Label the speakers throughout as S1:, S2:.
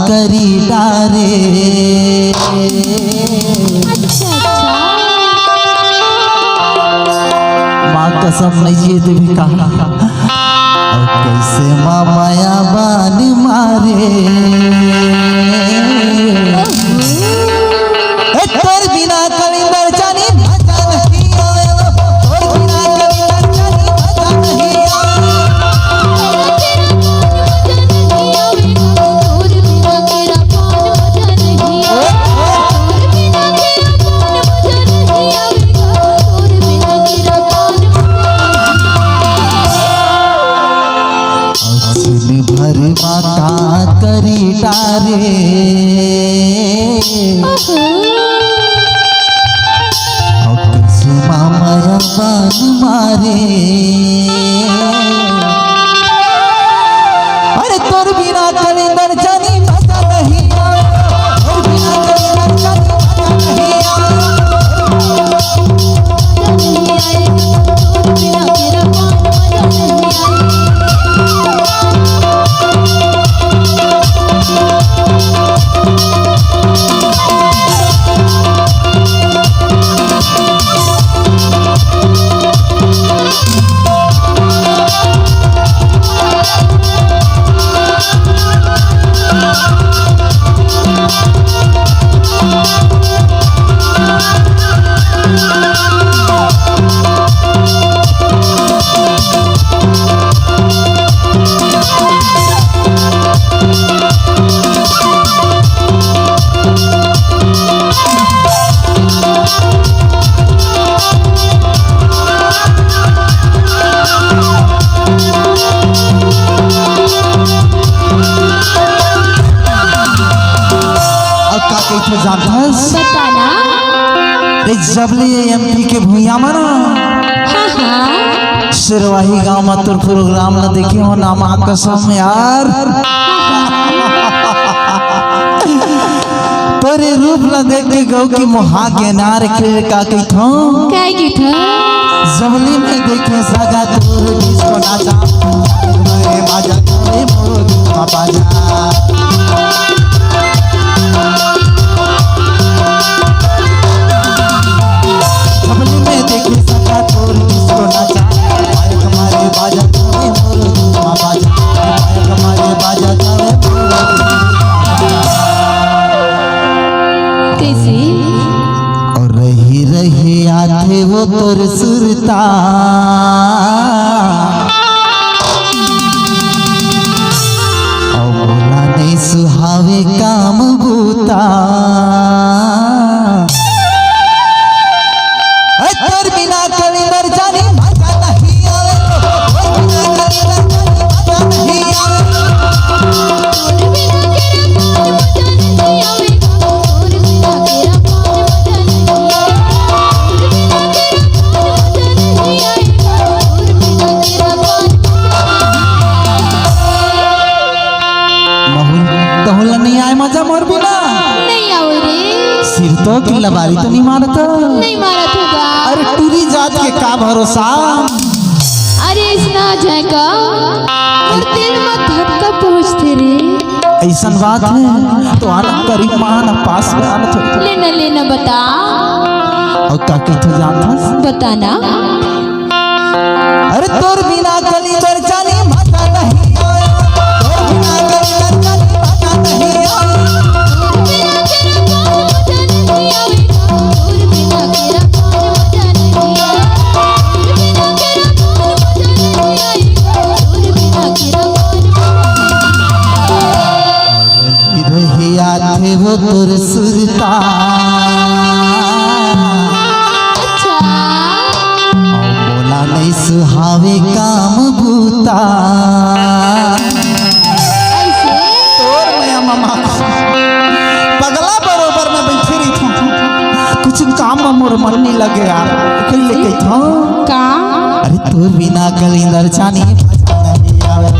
S1: करी डारे। माँ कसम नहीं ये देवी कहा कैसे माँ माया बान मारे। तोर बिना कलिंदर जानी मजा नहीं आवे, तोर बिना कलिंदर जानी मजा नहीं आवे। भर माता करी डारे। माया बान मारे। अरे तोर बिना कलिंदर जानी मजा नहीं आवे, तोर बिना कलिंदर जानी मजा नहीं आवे। जबले एमपी के भूया मना सिरवाही गांव में तो प्रोग्राम न देखे हो ना माँ कसम यार। तोरे रूप न देख के गौ की मुहा के नार के का की थो जबली में देखे सगा तोर डिस्को नाचा मैं बाजा रे मोर बाजा। और रही रही आते वो तोर सुरता और बोला नहीं सुहावे काम बूता। तोर बिना कलिंदर जानी मजा नहीं आवे, तोर बिना कलिंदर जानी मजा नहीं आवे। मजा मोर बिना
S2: नहीं आओ रे।
S1: सिर तो किला बारी तो नहीं मारता,
S2: नहीं मारा होगा।
S1: अरे टूरी जात के का भरोसा।
S2: अरे इतना जाएगा और दिल में धक्का पहुंचते रे।
S1: ऐसन बात है तो आना करीब मान पास में आना थोड़ा
S2: लेना लेना बता।
S1: और का के तो जानता
S2: बताना।
S1: अरे तोर बिना कलिंदर जानी मजा नहीं आवे, तोर बिना कलिंदर जानी मजा नहीं आवे। थे वो तोर सुरता बोला नहीं सुहावे काम भूता। तोर मैं मामा पगला बरोबर में बैठी रही थी, कुछ काम में मोर मन नहीं लगे यार कहीं लेके था
S2: का।
S1: अरे तोर बिना कलिंदर जानी मजा नहीं आवे,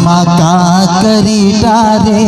S1: हम का करी डारे